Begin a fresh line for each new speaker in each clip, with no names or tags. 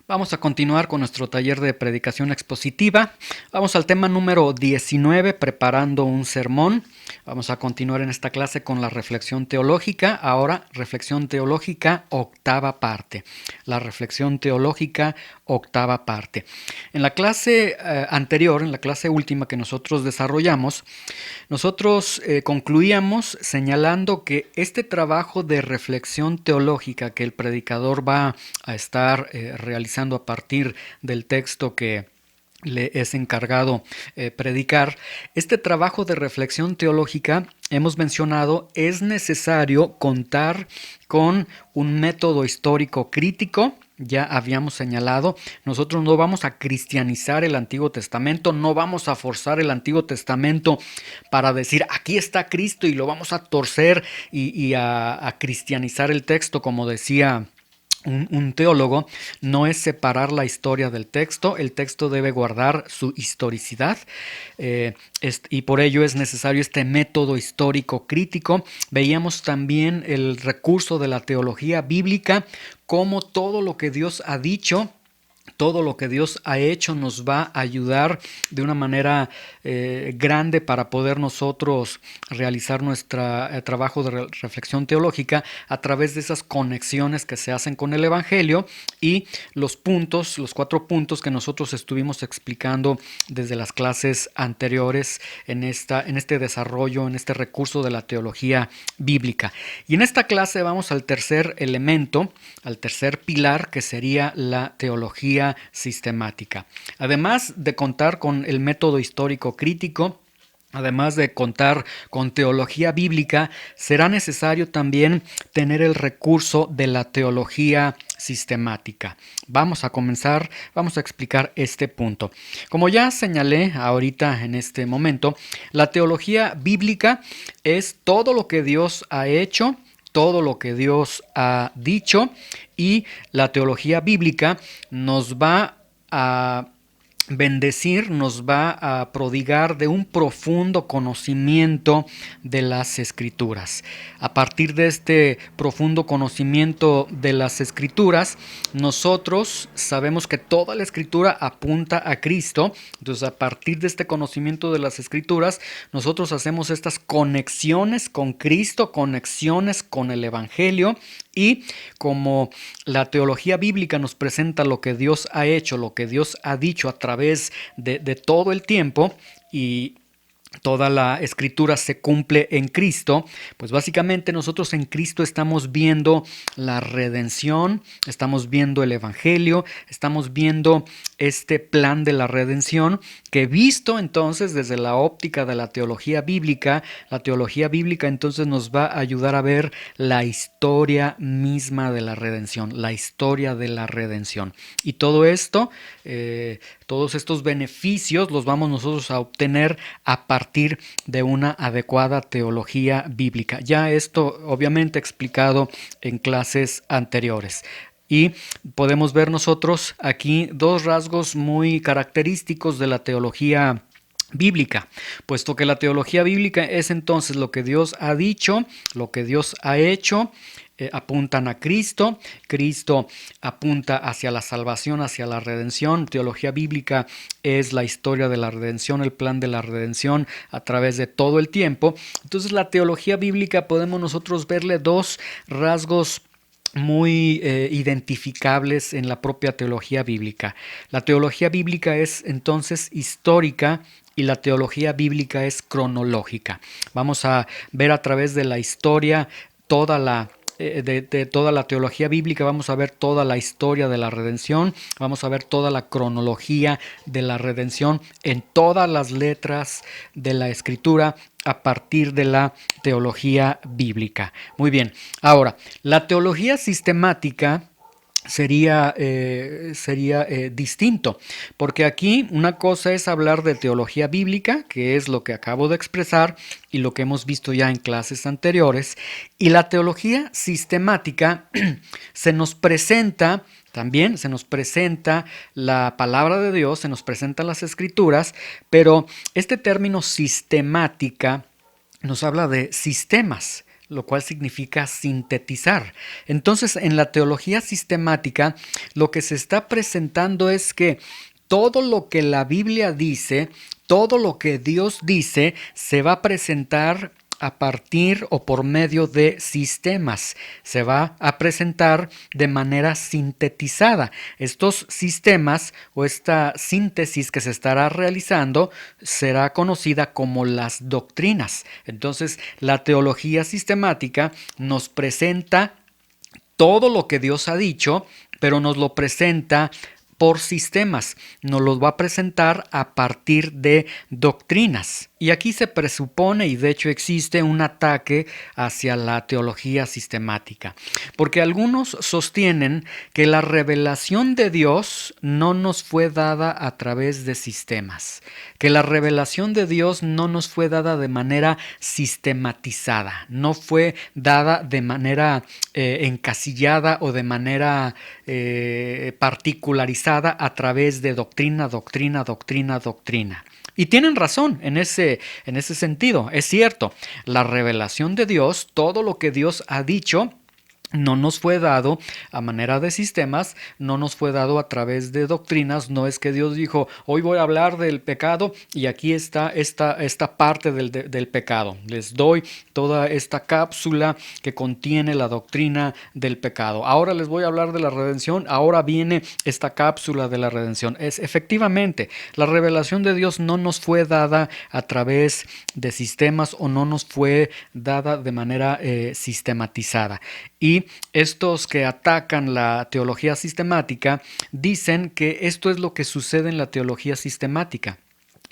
Vamos a continuar con nuestro taller de predicación expositiva. Vamos al tema número 19, preparando un sermón. Vamos a continuar en esta clase con la reflexión teológica. Ahora, reflexión teológica, octava parte. La reflexión teológica, octava parte. En la clase anterior, en la clase última que nosotros desarrollamos, nosotros concluíamos señalando que este trabajo de reflexión teológica que el predicador va a estar realizando a partir del texto que le es encargado predicar, este trabajo de reflexión teológica, hemos mencionado, es necesario contar con un método histórico crítico. Ya habíamos señalado, nosotros no vamos a cristianizar el Antiguo Testamento, no vamos a forzar el Antiguo Testamento para decir aquí está Cristo y lo vamos a torcer y a cristianizar el texto, como decía un teólogo. No es separar la historia del texto, el texto debe guardar su historicidad y por ello es necesario este método histórico crítico. Veíamos también el recurso de la teología bíblica, como todo lo que Dios ha dicho, todo lo que Dios ha hecho nos va a ayudar de una manera grande para poder nosotros realizar nuestro trabajo de reflexión teológica a través de esas conexiones que se hacen con el Evangelio y los puntos, los 4 puntos que nosotros estuvimos explicando desde las clases anteriores en este desarrollo, en este recurso de la teología bíblica. Y en esta clase vamos al tercer elemento, al tercer pilar, que sería la teología sistemática. Además de contar con el método histórico crítico, además de contar con teología bíblica, será necesario también tener el recurso de la teología sistemática. Vamos a comenzar, vamos a explicar este punto. Como ya señalé ahorita en este momento, la teología bíblica es todo lo que Dios ha hecho, todo lo que Dios ha dicho, y la teología bíblica nos va a bendecir, nos va a prodigar de un profundo conocimiento de las Escrituras. A partir de este profundo conocimiento de las Escrituras, nosotros sabemos que toda la Escritura apunta a Cristo. Entonces, a partir de este conocimiento de las Escrituras, nosotros hacemos estas conexiones con Cristo, conexiones con el Evangelio, y como la teología bíblica nos presenta lo que Dios ha hecho, lo que Dios ha dicho a través de todo el tiempo, y toda la escritura se cumple en Cristo, pues básicamente nosotros en Cristo estamos viendo la redención, estamos viendo el Evangelio, estamos viendo este plan de la redención que, visto entonces desde la óptica de la teología bíblica entonces nos va a ayudar a ver la historia misma de la redención, la historia de la redención. Y todo esto, todos estos beneficios los vamos nosotros a obtener a partir de una adecuada teología bíblica. Ya esto obviamente explicado en clases anteriores. Y podemos ver nosotros aquí 2 rasgos muy característicos de la teología bíblica, puesto que la teología bíblica es entonces lo que Dios ha dicho, lo que Dios ha hecho, apuntan a Cristo, Cristo apunta hacia la salvación, hacia la redención. Teología bíblica es la historia de la redención, el plan de la redención a través de todo el tiempo. Entonces, la teología bíblica podemos nosotros verle 2 rasgos muy identificables en la propia teología bíblica. La teología bíblica es entonces histórica y la teología bíblica es cronológica. Vamos a ver a través de la historia toda la de toda la teología bíblica, vamos a ver toda la historia de la redención, vamos a ver toda la cronología de la redención en todas las letras de la Escritura a partir de la teología bíblica. Muy bien, ahora, la teología sistemática sería distinto, porque aquí una cosa es hablar de teología bíblica, que es lo que acabo de expresar y lo que hemos visto ya en clases anteriores, y la teología sistemática se nos presenta la palabra de Dios, se nos presentan las Escrituras, pero este término sistemática nos habla de sistemas. lo cual significa sintetizar. Entonces, en la teología sistemática, lo que se está presentando es que todo lo que la Biblia dice, todo lo que Dios dice, se va a presentar a partir o por medio de sistemas. Se va a presentar de manera sintetizada. Estos sistemas o esta síntesis que se estará realizando será conocida como las doctrinas. Entonces, la teología sistemática nos presenta todo lo que Dios ha dicho, pero nos lo presenta por sistemas, nos los va a presentar a partir de doctrinas. Y aquí se presupone, y de hecho existe, un ataque hacia la teología sistemática, porque algunos sostienen que la revelación de Dios no nos fue dada a través de sistemas, que la revelación de Dios no nos fue dada de manera sistematizada, no fue dada de manera encasillada o de manera particularizada a través de doctrina. Y tienen razón en ese sentido. Es cierto, la revelación de Dios, todo lo que Dios ha dicho, no nos fue dado a manera de sistemas, no nos fue dado a través de doctrinas. No es que Dios dijo, hoy voy a hablar del pecado y aquí está esta parte del pecado. Les doy toda esta cápsula que contiene la doctrina del pecado. Ahora les voy a hablar de la redención, ahora viene esta cápsula de la redención. Efectivamente, la revelación de Dios no nos fue dada a través de sistemas o no nos fue dada de manera sistematizada. Y estos que atacan la teología sistemática dicen que esto es lo que sucede en la teología sistemática.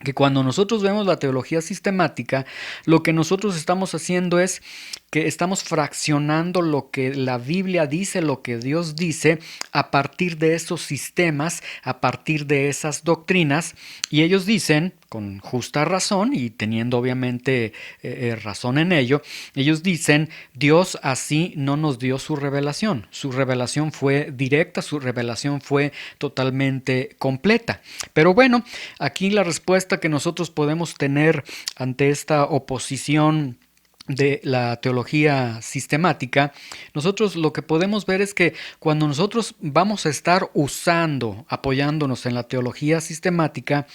Que cuando nosotros vemos la teología sistemática, lo que nosotros estamos haciendo es que estamos fraccionando lo que la Biblia dice, lo que Dios dice, a partir de esos sistemas, a partir de esas doctrinas, y ellos dicen, con justa razón y teniendo obviamente razón en ello, ellos dicen, Dios así no nos dio su revelación fue directa, su revelación fue totalmente completa. Pero bueno, aquí la respuesta que nosotros podemos tener ante esta oposición de la teología sistemática, nosotros lo que podemos ver es que cuando nosotros vamos a estar apoyándonos en la teología sistemática,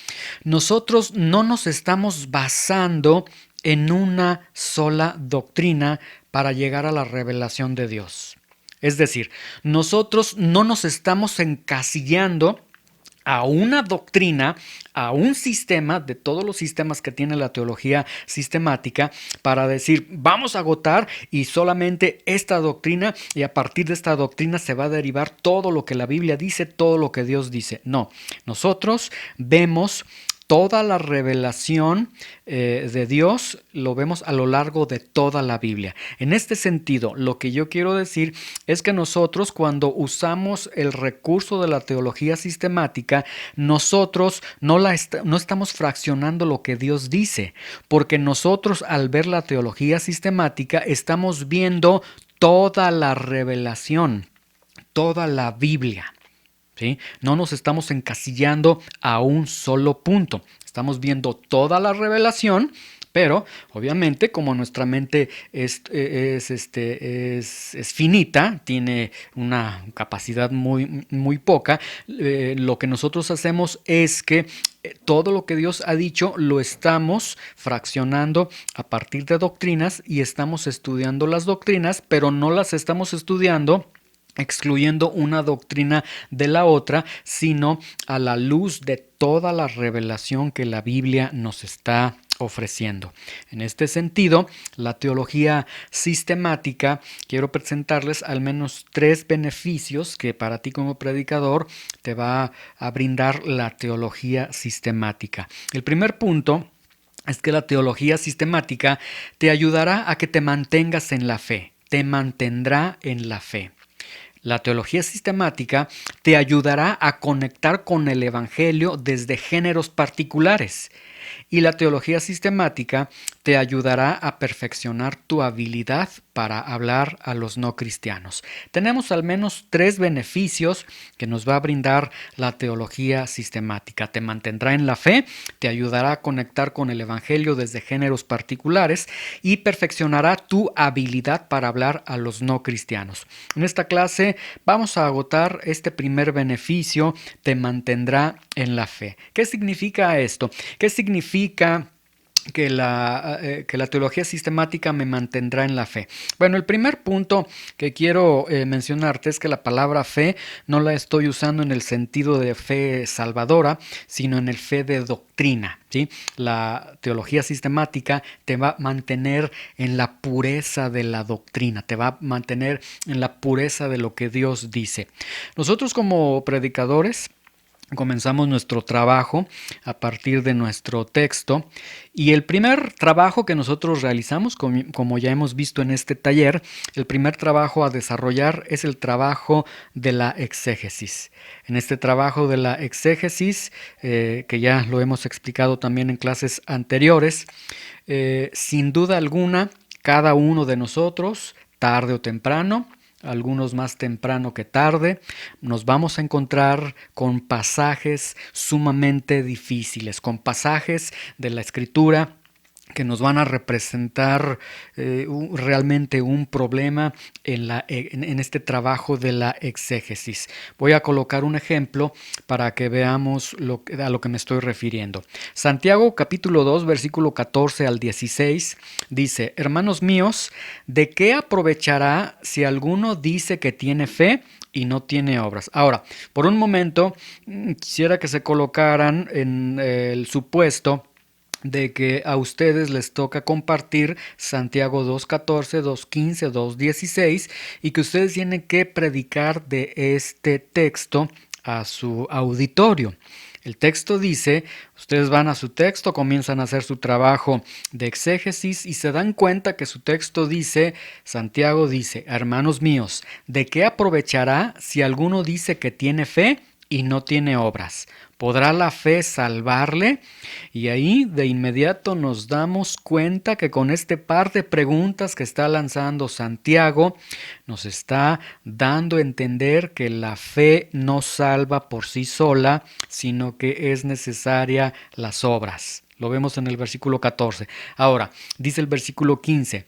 nosotros no nos estamos basando en una sola doctrina para llegar a la revelación de Dios. Es decir, nosotros no nos estamos encasillando a una doctrina, a un sistema de todos los sistemas que tiene la teología sistemática para decir, vamos a agotar y solamente esta doctrina, y a partir de esta doctrina se va a derivar todo lo que la Biblia dice, todo lo que Dios dice. No, nosotros vemos toda la revelación de Dios, lo vemos a lo largo de toda la Biblia. En este sentido, lo que yo quiero decir es que nosotros, cuando usamos el recurso de la teología sistemática, nosotros no estamos fraccionando lo que Dios dice, porque nosotros, al ver la teología sistemática, estamos viendo toda la revelación, toda la Biblia. ¿Sí? No nos estamos encasillando a un solo punto. Estamos viendo toda la revelación, pero obviamente como nuestra mente es finita, tiene una capacidad muy poca, lo que nosotros hacemos es que todo lo que Dios ha dicho lo estamos fraccionando a partir de doctrinas y estamos estudiando las doctrinas, pero no las estamos estudiando excluyendo una doctrina de la otra, sino a la luz de toda la revelación que la Biblia nos está ofreciendo. En este sentido, la teología sistemática, quiero presentarles al menos 3 beneficios que para ti como predicador te va a brindar la teología sistemática. El primer punto es que la teología sistemática te ayudará a que te mantengas en la fe, te mantendrá en la fe. La teología sistemática te ayudará a conectar con el Evangelio desde géneros particulares. y la teología sistemática te ayudará a perfeccionar tu habilidad para hablar a los no cristianos. Tenemos al menos 3 beneficios que nos va a brindar la teología sistemática. Te mantendrá en la fe, te ayudará a conectar con el evangelio desde géneros particulares y perfeccionará tu habilidad para hablar a los no cristianos. En esta clase vamos a agotar este primer beneficio, te mantendrá en la fe. ¿Qué significa esto? ¿Qué significa que la teología sistemática me mantendrá en la fe? Bueno, el primer punto que quiero mencionarte es que la palabra fe no la estoy usando en el sentido de fe salvadora, sino en el fe de doctrina, ¿sí? La teología sistemática te va a mantener en la pureza de la doctrina, te va a mantener en la pureza de lo que Dios dice. Nosotros como predicadores comenzamos nuestro trabajo a partir de nuestro texto y el primer trabajo que nosotros realizamos, como ya hemos visto en este taller, el primer trabajo a desarrollar es el trabajo de la exégesis. En este trabajo de la exégesis, que ya lo hemos explicado también en clases anteriores, sin duda alguna, cada uno de nosotros, tarde o temprano, algunos más temprano que tarde, nos vamos a encontrar con pasajes sumamente difíciles, con pasajes de la Escritura que nos van a representar realmente un problema en este trabajo de la exégesis. Voy a colocar un ejemplo para que veamos a lo que me estoy refiriendo. Santiago capítulo 2, versículo 14 al 16 dice: Hermanos míos, ¿de qué aprovechará si alguno dice que tiene fe y no tiene obras? Ahora, por un momento, quisiera que se colocaran en el supuesto de que a ustedes les toca compartir Santiago 2.14, 2.15, 2.16 y que ustedes tienen que predicar de este texto a su auditorio. El texto dice, ustedes van a su texto, comienzan a hacer su trabajo de exégesis y se dan cuenta que su texto dice, Santiago dice: hermanos míos, ¿de qué aprovechará si alguno dice que tiene fe y no tiene obras? ¿Podrá la fe salvarle? Y ahí de inmediato nos damos cuenta que con este par de preguntas que está lanzando Santiago, nos está dando a entender que la fe no salva por sí sola, sino que es necesaria las obras. Lo vemos en el versículo 14. Ahora, dice el versículo 15.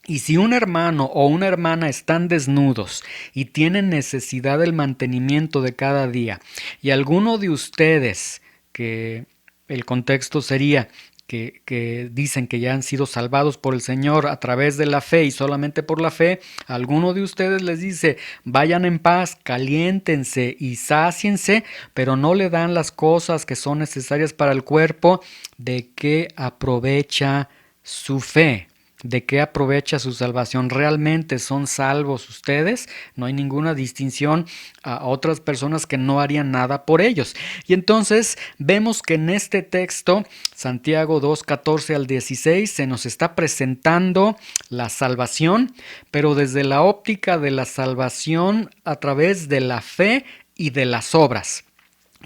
Y si un hermano o una hermana están desnudos y tienen necesidad del mantenimiento de cada día, y alguno de ustedes, que el contexto sería que dicen que ya han sido salvados por el Señor a través de la fe y solamente por la fe, alguno de ustedes les dice: vayan en paz, caliéntense y sáciense, pero no le dan las cosas que son necesarias para el cuerpo, ¿de qué aprovecha su fe? ¿De qué aprovecha su salvación? ¿Realmente son salvos ustedes? No hay ninguna distinción a otras personas que no harían nada por ellos. Y entonces vemos que en este texto, Santiago 2, 14 al 16, se nos está presentando la salvación, pero desde la óptica de la salvación a través de la fe y de las obras.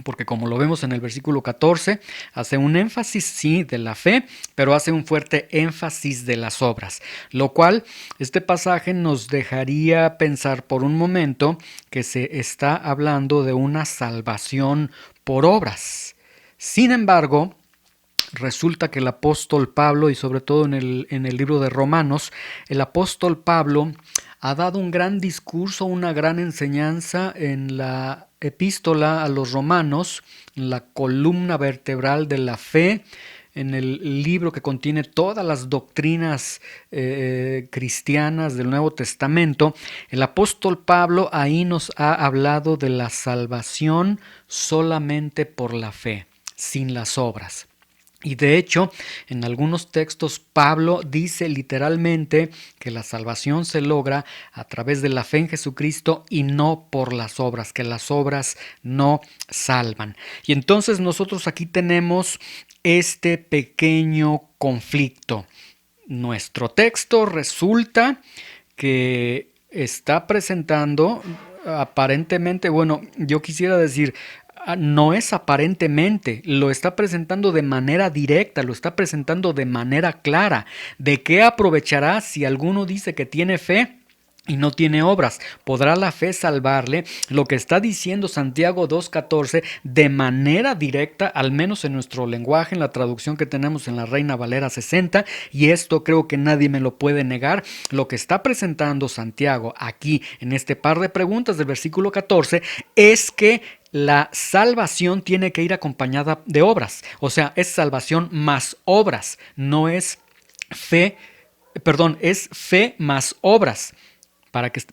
Porque como lo vemos en el versículo 14, hace un énfasis, sí, de la fe, pero hace un fuerte énfasis de las obras. Lo cual, este pasaje nos dejaría pensar por un momento que se está hablando de una salvación por obras. Sin embargo, resulta que el apóstol Pablo, y sobre todo en el libro de Romanos, el apóstol Pablo ha dado un gran discurso, una gran enseñanza en la epístola a los romanos, en la columna vertebral de la fe, en el libro que contiene todas las doctrinas cristianas del Nuevo Testamento. El apóstol Pablo ahí nos ha hablado de la salvación solamente por la fe, sin las obras. Y de hecho, en algunos textos Pablo dice literalmente que la salvación se logra a través de la fe en Jesucristo y no por las obras, que las obras no salvan. Y entonces nosotros aquí tenemos este pequeño conflicto. Nuestro texto resulta que está presentando aparentemente, bueno, yo quisiera decir, no es aparentemente, lo está presentando de manera directa, lo está presentando de manera clara. ¿De qué aprovechará si alguno dice que tiene fe y no tiene obras? ¿Podrá la fe salvarle? Lo que está diciendo Santiago 2:14 de manera directa, al menos en nuestro lenguaje, en la traducción que tenemos en la Reina Valera 60, y esto creo que nadie me lo puede negar. Lo que está presentando Santiago aquí en este par de preguntas del versículo 14 es que la salvación tiene que ir acompañada de obras. O sea, es salvación más obras, no es fe, perdón, es fe más obras.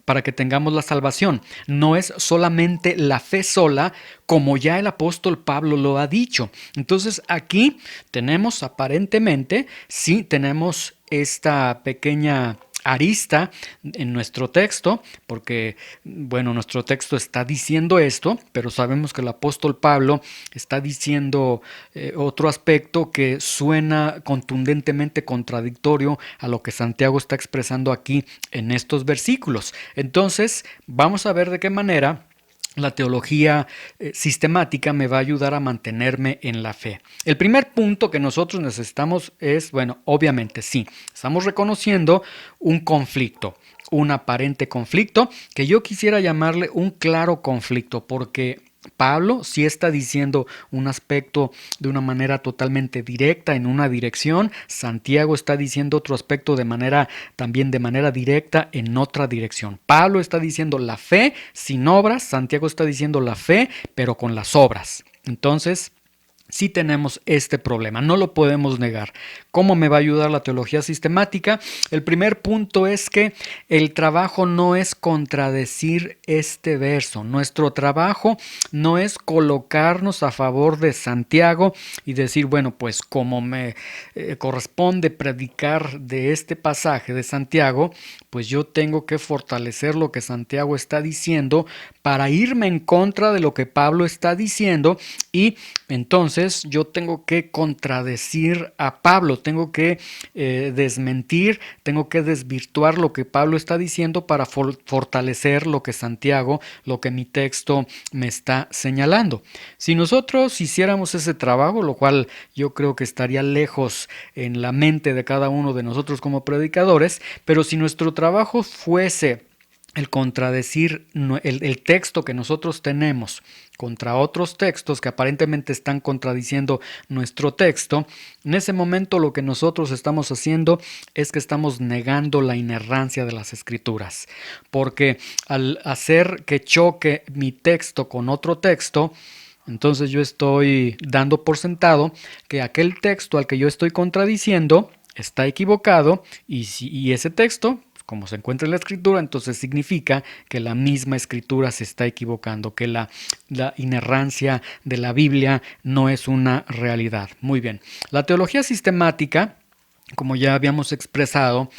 Para que tengamos la salvación. No es solamente la fe sola, como ya el apóstol Pablo lo ha dicho. Entonces aquí tenemos aparentemente, sí tenemos esta pequeña arista en nuestro texto, porque bueno, nuestro texto está diciendo esto, pero sabemos que el apóstol Pablo está diciendo otro aspecto que suena contundentemente contradictorio a lo que Santiago está expresando aquí en estos versículos. Entonces, vamos a ver de qué manera la teología sistemática me va a ayudar a mantenerme en la fe. El primer punto que nosotros necesitamos es, bueno, obviamente sí, estamos reconociendo un conflicto, un aparente conflicto, que yo quisiera llamarle un claro conflicto, porque Pablo sí está diciendo un aspecto de una manera totalmente directa en una dirección. Santiago está diciendo otro aspecto también de manera directa en otra dirección. Pablo está diciendo la fe sin obras. Santiago está diciendo la fe, pero con las obras. Entonces, sí tenemos este problema, no lo podemos negar. ¿Cómo me va a ayudar la teología sistemática? El primer punto es que el trabajo no es contradecir este verso. Nuestro trabajo no es colocarnos a favor de Santiago y decir, bueno, pues como me corresponde predicar de este pasaje de Santiago, pues yo tengo que fortalecer lo que Santiago está diciendo para irme en contra de lo que Pablo está diciendo, y entonces yo tengo que contradecir a Pablo, tengo que desmentir, tengo que desvirtuar lo que Pablo está diciendo para fortalecer lo que Santiago, lo que mi texto me está señalando. Si nosotros hiciéramos ese trabajo, lo cual yo creo que estaría lejos en la mente de cada uno de nosotros como predicadores, pero si nuestro trabajo fuese el contradecir el texto que nosotros tenemos contra otros textos que aparentemente están contradiciendo nuestro texto, en ese momento lo que nosotros estamos haciendo es que estamos negando la inerrancia de las Escrituras, porque al hacer que choque mi texto con otro texto, entonces yo estoy dando por sentado que aquel texto al que yo estoy contradiciendo está equivocado, y ese texto, como se encuentra en la Escritura, entonces significa que la misma Escritura se está equivocando, que la inerrancia de la Biblia no es una realidad. Muy bien. La teología sistemática, como ya habíamos expresado,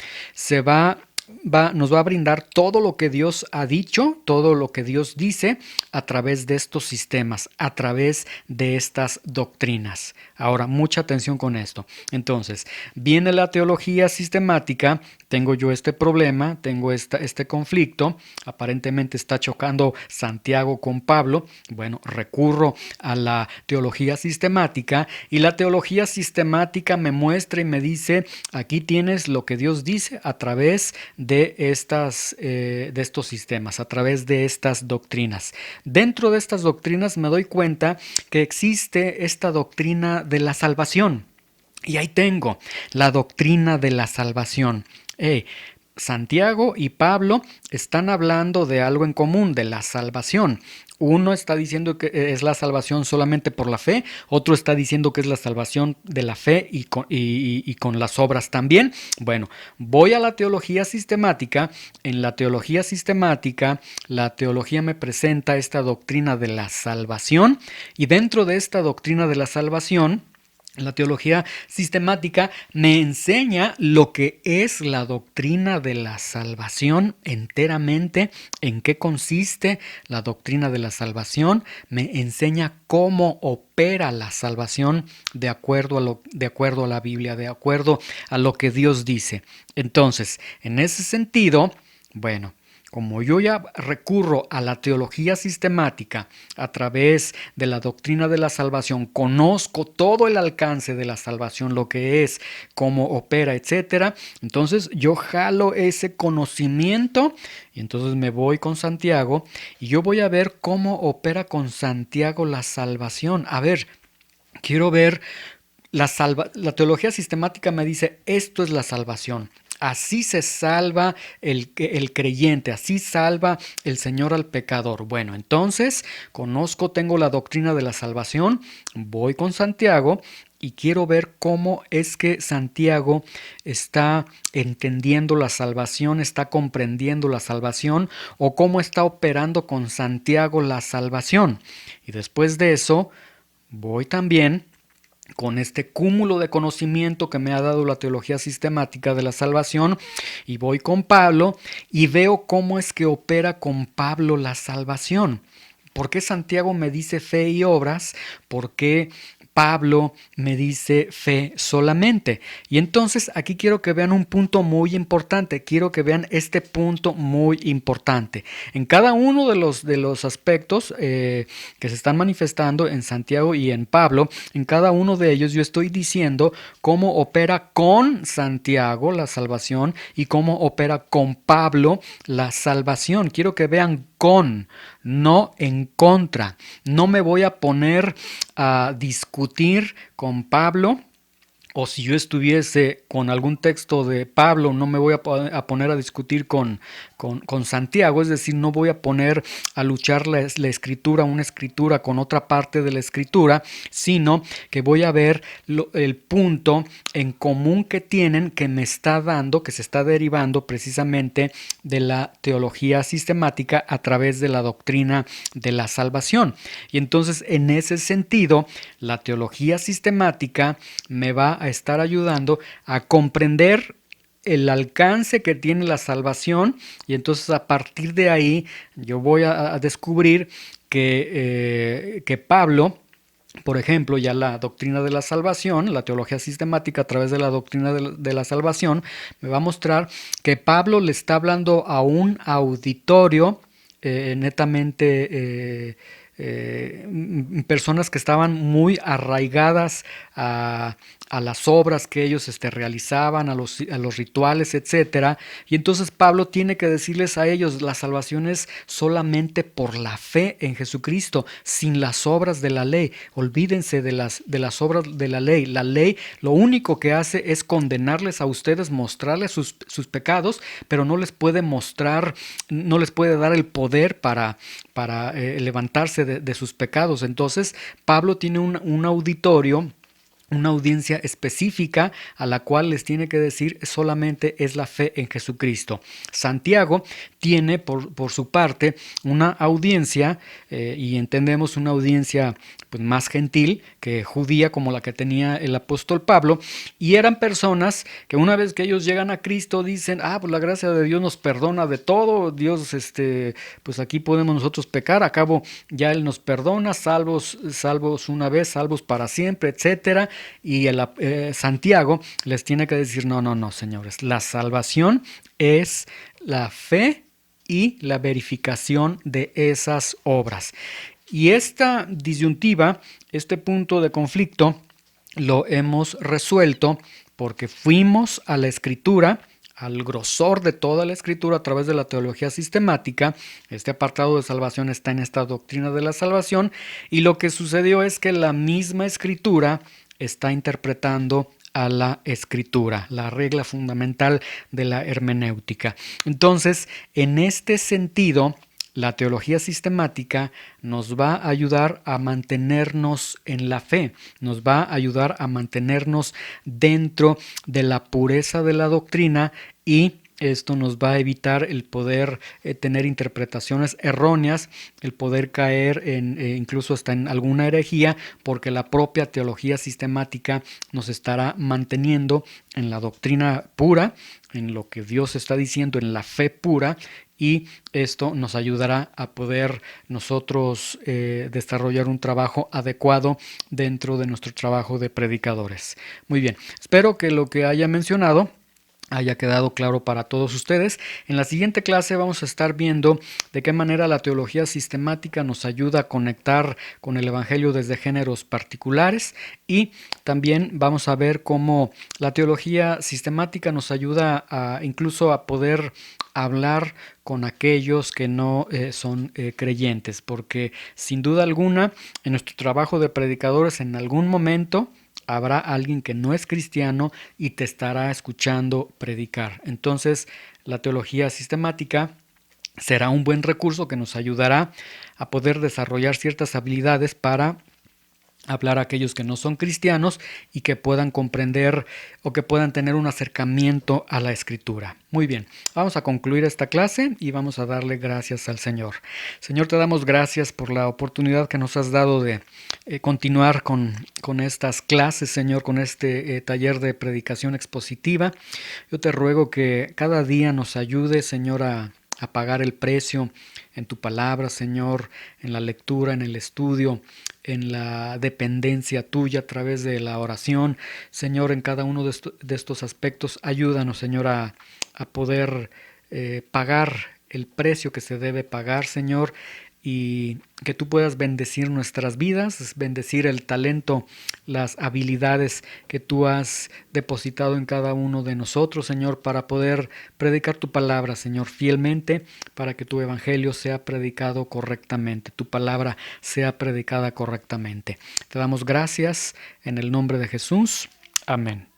nos va a brindar todo lo que Dios ha dicho, todo lo que Dios dice a través de estos sistemas, a través de estas doctrinas. Ahora, mucha atención con esto. Entonces, viene la teología sistemática, tengo yo este problema, tengo este conflicto, aparentemente está chocando Santiago con Pablo. Bueno, recurro a la teología sistemática, y la teología sistemática me muestra y me dice, aquí tienes lo que Dios dice a través de estos sistemas, a través de estas doctrinas. Dentro de estas doctrinas me doy cuenta que existe esta doctrina de la salvación. Y ahí tengo la doctrina de la salvación. Santiago y Pablo están hablando de algo en común, de la salvación. Uno está diciendo que es la salvación solamente por la fe, otro está diciendo que es la salvación de la fe y con las obras también. Bueno, voy a la teología sistemática. En la teología sistemática, la teología me presenta esta doctrina de la salvación, y dentro de esta doctrina de la salvación, la teología sistemática me enseña lo que es la doctrina de la salvación enteramente, en qué consiste la doctrina de la salvación, me enseña cómo opera la salvación de acuerdo a la Biblia, de acuerdo a lo que Dios dice. Entonces, en ese sentido, bueno, como yo ya recurro a la teología sistemática a través de la doctrina de la salvación, conozco todo el alcance de la salvación, lo que es, cómo opera, etcétera, entonces yo jalo ese conocimiento y entonces me voy con Santiago y yo voy a ver cómo opera con Santiago la salvación. A ver, quiero ver la teología sistemática me dice, esto es la salvación. Así se salva el creyente, así salva el Señor al pecador. Bueno, entonces tengo la doctrina de la salvación, voy con Santiago y quiero ver cómo es que Santiago está entendiendo la salvación, está comprendiendo la salvación o cómo está operando con Santiago la salvación. Y después de eso, voy también con este cúmulo de conocimiento que me ha dado la teología sistemática de la salvación y voy con Pablo y veo cómo es que opera con Pablo la salvación. ¿Por qué Santiago me dice fe y obras? ¿Por qué Pablo me dice fe solamente? Y entonces aquí quiero que vean un punto muy importante, quiero que vean este punto muy importante. En cada uno de los aspectos que se están manifestando en Santiago y en Pablo, en cada uno de ellos yo estoy diciendo cómo opera con Santiago la salvación y cómo opera con Pablo la salvación. Quiero que vean con, no en contra. No me voy a poner a discutir con Pablo, o si yo estuviese con algún texto de Pablo, no me voy a poner a discutir con Santiago, es decir, no voy a poner a luchar la escritura, una escritura con otra parte de la escritura, sino que voy a ver el punto en común que tienen, que me está dando, que se está derivando precisamente de la teología sistemática a través de la doctrina de la salvación. Y entonces, en ese sentido, la teología sistemática me va a estar ayudando a comprender el alcance que tiene la salvación y entonces a partir de ahí yo voy a descubrir que Pablo, por ejemplo, ya la doctrina de la salvación, la teología sistemática a través de la doctrina de la salvación, me va a mostrar que Pablo le está hablando a un auditorio netamente personas que estaban muy arraigadas a las obras que ellos realizaban, a los rituales, etcétera. Y entonces Pablo tiene que decirles a ellos, la salvación es solamente por la fe en Jesucristo, sin las obras de la ley. Olvídense de las obras de la ley. La ley lo único que hace es condenarles a ustedes, mostrarles sus pecados, pero no les puede mostrar, no les puede dar el poder para levantarse de sus pecados. Entonces Pablo tiene un auditorio, una audiencia específica a la cual les tiene que decir solamente es la fe en Jesucristo. Santiago tiene por su parte una audiencia y entendemos una audiencia pues, más gentil que judía como la que tenía el apóstol Pablo, y eran personas que una vez que ellos llegan a Cristo dicen, pues la gracia de Dios nos perdona de todo, Dios pues aquí podemos nosotros pecar, a cabo ya Él nos perdona, salvos una vez, salvos para siempre, etcétera. Y Santiago les tiene que decir, no, señores, la salvación es la fe y la verificación de esas obras. Y esta disyuntiva, este punto de conflicto, lo hemos resuelto porque fuimos a la Escritura, al grosor de toda la Escritura a través de la teología sistemática. Este apartado de salvación está en esta doctrina de la salvación, y lo que sucedió es que la misma Escritura está interpretando a la Escritura, la regla fundamental de la hermenéutica. Entonces, en este sentido, la teología sistemática nos va a ayudar a mantenernos en la fe, nos va a ayudar a mantenernos dentro de la pureza de la doctrina, y esto nos va a evitar el poder tener interpretaciones erróneas, el poder caer incluso hasta en alguna herejía, porque la propia teología sistemática nos estará manteniendo en la doctrina pura, en lo que Dios está diciendo, en la fe pura, y esto nos ayudará a poder nosotros desarrollar un trabajo adecuado dentro de nuestro trabajo de predicadores. Muy bien, espero que lo que haya mencionado haya quedado claro para todos ustedes. En la siguiente clase vamos a estar viendo de qué manera la teología sistemática nos ayuda a conectar con el Evangelio desde géneros particulares, y también vamos a ver cómo la teología sistemática nos ayuda incluso a poder hablar con aquellos que no son creyentes, porque sin duda alguna en nuestro trabajo de predicadores en algún momento habrá alguien que no es cristiano y te estará escuchando predicar. Entonces, la teología sistemática será un buen recurso que nos ayudará a poder desarrollar ciertas habilidades para hablar a aquellos que no son cristianos y que puedan comprender o que puedan tener un acercamiento a la escritura. Muy bien, vamos a concluir esta clase y vamos a darle gracias al Señor. Señor, te damos gracias por la oportunidad que nos has dado de continuar con estas clases, Señor, con este taller de predicación expositiva. Yo te ruego que cada día nos ayude, Señor, a pagar el precio en tu palabra, Señor, en la lectura, en el estudio, en la dependencia tuya a través de la oración. Señor, en cada uno de estos aspectos, ayúdanos, Señor, a poder pagar el precio que se debe pagar, Señor, y que tú puedas bendecir nuestras vidas, bendecir el talento, las habilidades que tú has depositado en cada uno de nosotros, Señor, para poder predicar tu palabra, Señor, fielmente, para que tu evangelio sea predicado correctamente, tu palabra sea predicada correctamente. Te damos gracias en el nombre de Jesús. Amén.